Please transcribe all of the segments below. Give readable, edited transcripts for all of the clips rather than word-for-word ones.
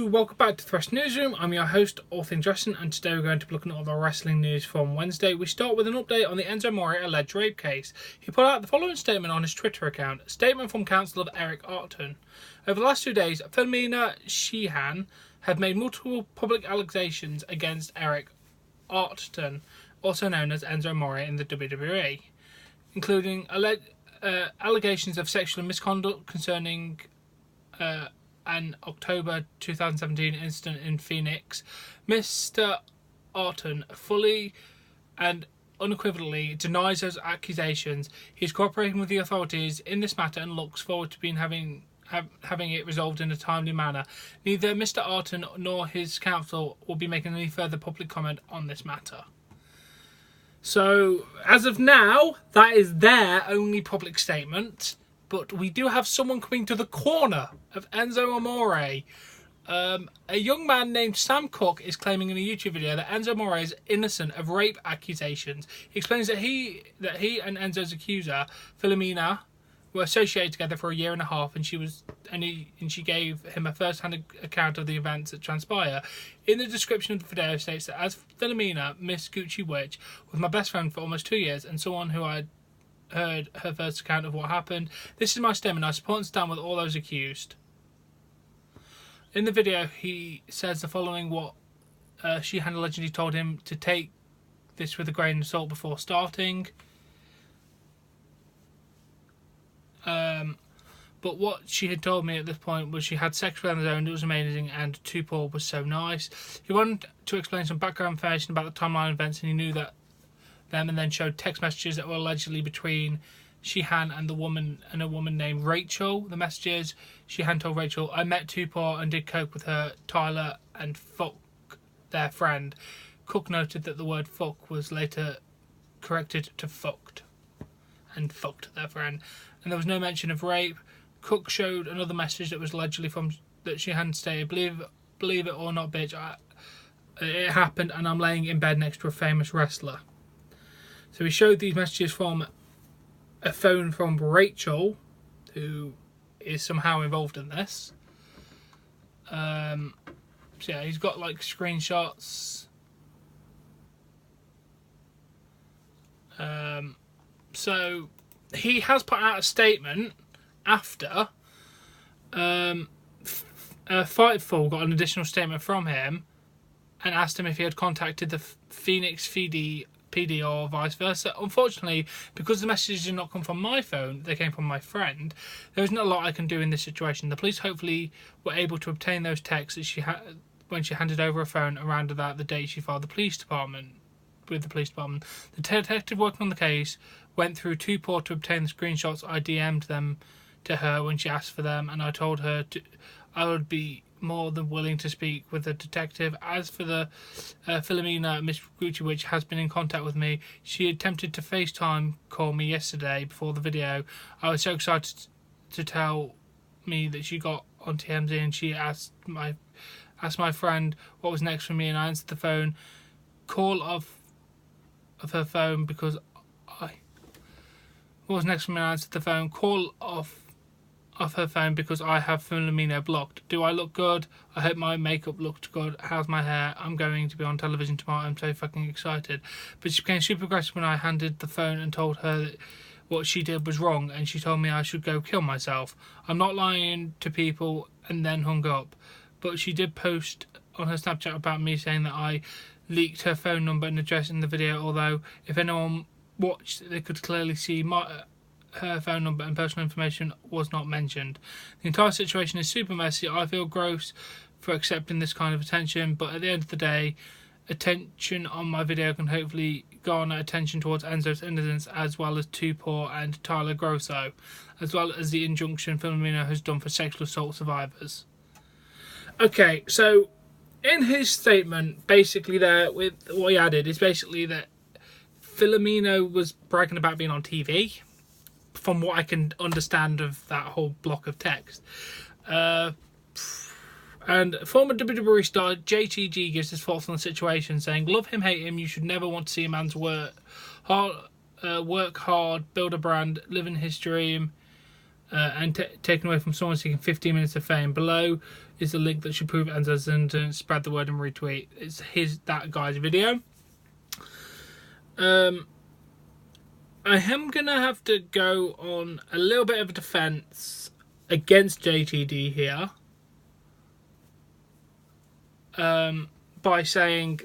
Hello, welcome back to Thresh Newsroom. I'm your host, All Things Wrestling, and today we're going to be looking at all the wrestling news from Wednesday. We start with an update on the Enzo Amore alleged rape case. He put out the following statement on his Twitter account. A statement from counsel of Eric Arton. Over the last 2 days, Philomena Sheehan have made multiple public allegations against Eric Arton, also known as Enzo Amore in the WWE, including allegations of sexual misconduct concerning an October 2017 incident in Phoenix. Mr. Arton fully and unequivocally denies those accusations. He is cooperating with the authorities in this matter and looks forward to having it resolved in a timely manner. Neither Mr. Arton nor his counsel will be making any further public comment on this matter. So, as of now, that is their only public statement. But we do have someone coming to the corner of Enzo Amore. A young man named Sam Cook is claiming in a YouTube video that Enzo Amore is innocent of rape accusations. He explains that he and Enzo's accuser, Philomena, were associated together for a year and a half, and she gave him a first-hand account of the events that transpire. In the description of the video states that as Philomena, Miss Gucci Witch, was my best friend for almost 2 years and someone who I heard her first account of what happened. This is my statement. I support and stand with all those accused. In the video, he says the following: what Sheehan allegedly told him to take this with a grain of salt before starting. But what she had told me at this point was she had sex with Enzo and it was amazing, and Tupor was so nice. He wanted to explain some background information about the timeline of events, and he knew that them, and then showed text messages that were allegedly between Sheehan and a woman named Rachel. The messages, Sheehan told Rachel, I met Tupor and did coke with her, Tyler, and fuck their friend. Cook noted that the word fuck was later corrected to fucked, and fucked their friend. And there was no mention of rape. Cook showed another message that was allegedly from that Sheehan stated, believe it or not, bitch, it happened and I'm laying in bed next to a famous wrestler. So he showed these messages from a phone from Rachel, who is somehow involved in this. So yeah, he's got like screenshots. So he has put out a statement after Fightful got an additional statement from him and asked him if he had contacted the Phoenix PD or vice versa. Unfortunately, because the messages did not come from my phone, they came from my friend, there isn't a lot I can do in this situation. The police hopefully were able to obtain those texts that she had when she handed over her phone around about the date she filed with the police department. The detective working on the case went through Tupor to obtain the screenshots. I DM'd them to her when she asked for them, and I told her I would be more than willing to speak with the detective. As for the Philomena, Miss Gucci Witch has been in contact with me. She attempted to FaceTime call me yesterday before the video. I was so excited to tell me that she got on TMZ, and she asked my friend what was next for me, and I answered the phone call of her phone because I answered the phone call off her phone because I have Philomena blocked. Do I look good? I hope my makeup looked good. How's my hair? I'm going to be on television tomorrow. I'm so fucking excited. But she became super aggressive when I handed the phone and told her that what she did was wrong, and she told me I should go kill myself. I'm not lying to people, and then hung up. But she did post on her Snapchat about me saying that I leaked her phone number and address in the video, although if anyone watched they could clearly see her phone number and personal information was not mentioned. The entire situation is super messy. I feel gross for accepting this kind of attention, but at the end of the day, attention on my video can hopefully garner attention towards Enzo's innocence, as well as Tupor and Tyler Grosso, as well as the injunction Philomena has done for sexual assault survivors. Okay, so in his statement, basically there, with what he added, is basically that Philomena was bragging about being on TV, from what I can understand of that whole block of text. And former WWE star JTG gives his thoughts on the situation, saying, love him, hate him, you should never want to see a man's work hard, build a brand, live in his dream, and taken away from someone seeking 15 minutes of fame. Below, is the link that should prove Enzo's innocent. Spread the word and retweet. It's that guy's video. I am going to have to go on a little bit of a defence against JTD here. By saying,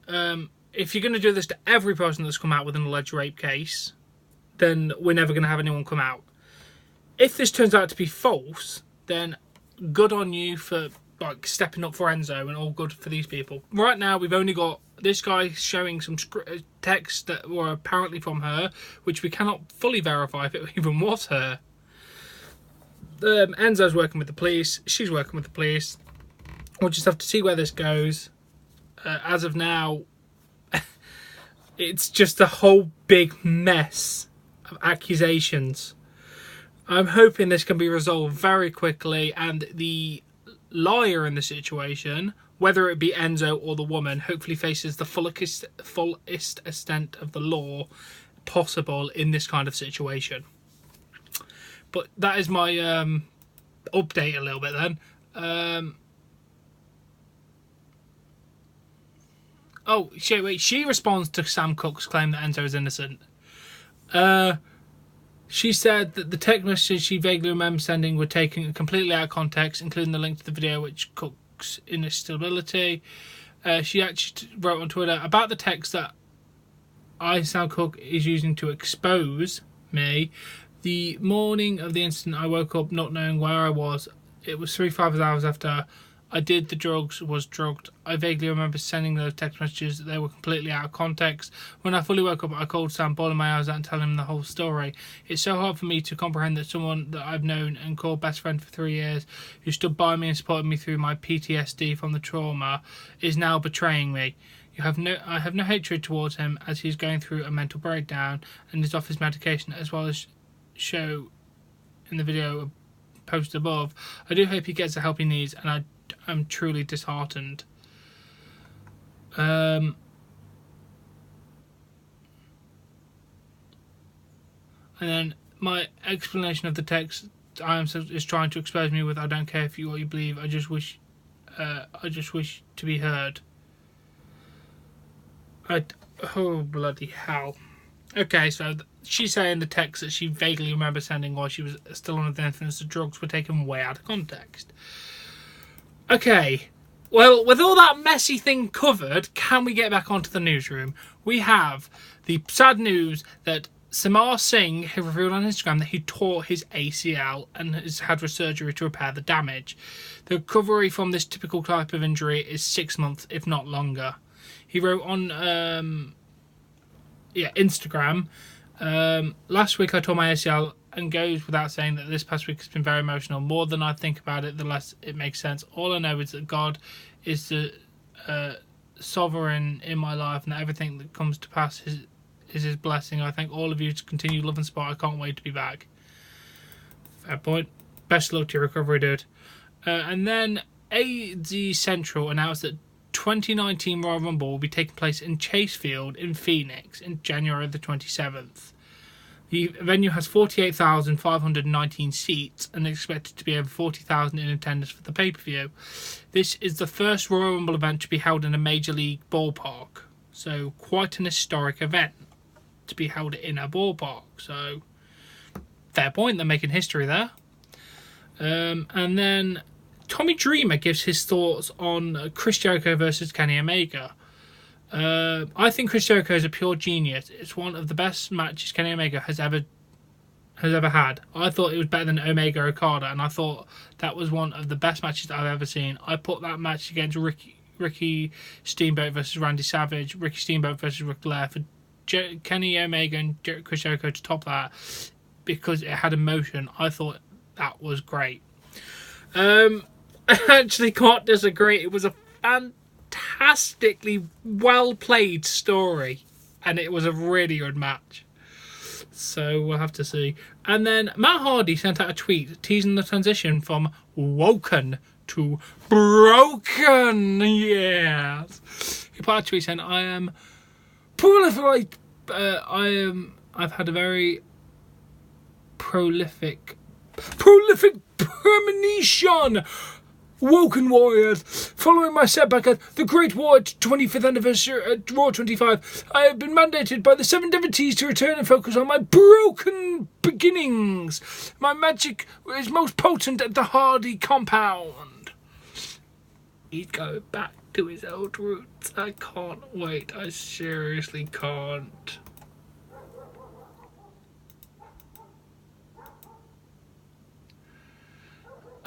if you're going to do this to every person that's come out with an alleged rape case, then we're never going to have anyone come out. If this turns out to be false, then good on you for like stepping up for Enzo, and all good for these people. Right now, we've only got this guy showing some texts that were apparently from her, which we cannot fully verify if it even was her. Enzo's working with the police. She's working with the police. We'll just have to see where this goes. As of now, it's just a whole big mess of accusations. I'm hoping this can be resolved very quickly, and the liar in the situation, whether it be Enzo or the woman, hopefully faces the fullest extent of the law possible in this kind of situation. But that is my update a little bit then. Oh, wait, she responds to Sam Cooke's claim that Enzo is innocent. She said that the text messages she vaguely remembers sending were taken completely out of context, including the link to the video which Cooke's instability. She actually wrote on Twitter about the text that Sam Cooke is using to expose me. The morning of the incident, I woke up not knowing where I was. It was 3-5 hours after I did the drugs, was drugged. I vaguely remember sending those text messages. They were completely out of context. When I fully woke up, I called Sam, bawling my eyes out and telling him the whole story. It's so hard for me to comprehend that someone that I've known and called best friend for 3 years, who stood by me and supported me through my PTSD from the trauma, is now betraying me. I have no hatred towards him, as he's going through a mental breakdown and is off his medication, as well as show in the video posted above. I do hope he gets the help he needs, and I'm truly disheartened. And then my explanation of the text is trying to expose me with, I don't care if what you believe, I just wish to be heard. Oh bloody hell. Okay, so she's saying the text that she vaguely remembers sending while she was still under the influence of drugs were taken way out of context. Okay, well, with all that messy thing covered, can we get back onto the newsroom? We have the sad news that Samar Singh has revealed on Instagram that he tore his ACL and has had surgery to repair the damage. The recovery from this typical type of injury is 6 months, if not longer. He wrote on Instagram, last week I tore my ACL, and goes without saying that this past week has been very emotional. More than I think about it, the less it makes sense. All I know is that God is the sovereign in my life, and that everything that comes to pass is his blessing. I thank all of you to continue love and support. I can't wait to be back. Fair point. Best luck to your recovery, dude. And then AZ Central announced that 2019 Royal Rumble will be taking place in Chase Field in Phoenix in January the 27th. The venue has 48,519 seats and is expected to be over 40,000 in attendance for the pay-per-view. This is the first Royal Rumble event to be held in a major league ballpark, so quite an historic event to be held in a ballpark. So, fair point, they're making history there. And then Tommy Dreamer gives his thoughts on Chris Jericho versus Kenny Omega. I think Chris Jericho is a pure genius. It's one of the best matches Kenny Omega has ever had. I thought it was better than Omega Okada, and I thought that was one of the best matches I've ever seen. I put that match against Ricky Steamboat versus Randy Savage, Ricky Steamboat versus Ric Flair, for Kenny Omega and Chris Jericho to top that, because it had emotion. I thought that was great. I actually can't disagree. It was a fantastically well played story, and it was a really good match. So we'll have to see. And then Matt Hardy sent out a tweet teasing the transition from Woken to Broken. Yes. He put out a tweet saying, I am I've had a very prolific prolific premonition. Woken Warriors, following my setback at the Great War 25th anniversary at Raw 25, I have been mandated by the Seven Devotees to return and focus on my broken beginnings. My magic is most potent at the Hardy compound. He's going back to his old roots. I can't wait. I seriously can't.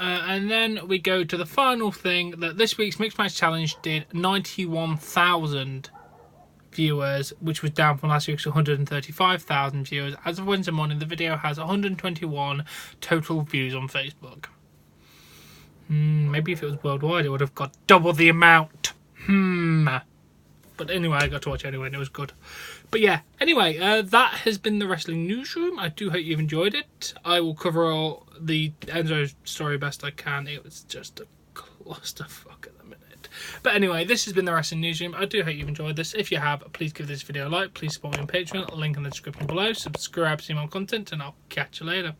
And then we go to the final thing, that this week's Mixed Match Challenge did 91,000 viewers, which was down from last week's 135,000 viewers. As of Wednesday morning, the video has 121 total views on Facebook. Maybe if it was worldwide, it would have got double the amount. But anyway, I got to watch it anyway and it was good. But yeah, anyway, that has been the Wrestling Newsroom. I do hope you've enjoyed it. I will cover all the Enzo story best I can. It was just a clusterfuck at the minute. But anyway, this has been the Wrestling Newsroom. I do hope you've enjoyed this. If you have, please give this video a like. Please support me on Patreon. Link in the description below. Subscribe to see more content and I'll catch you later.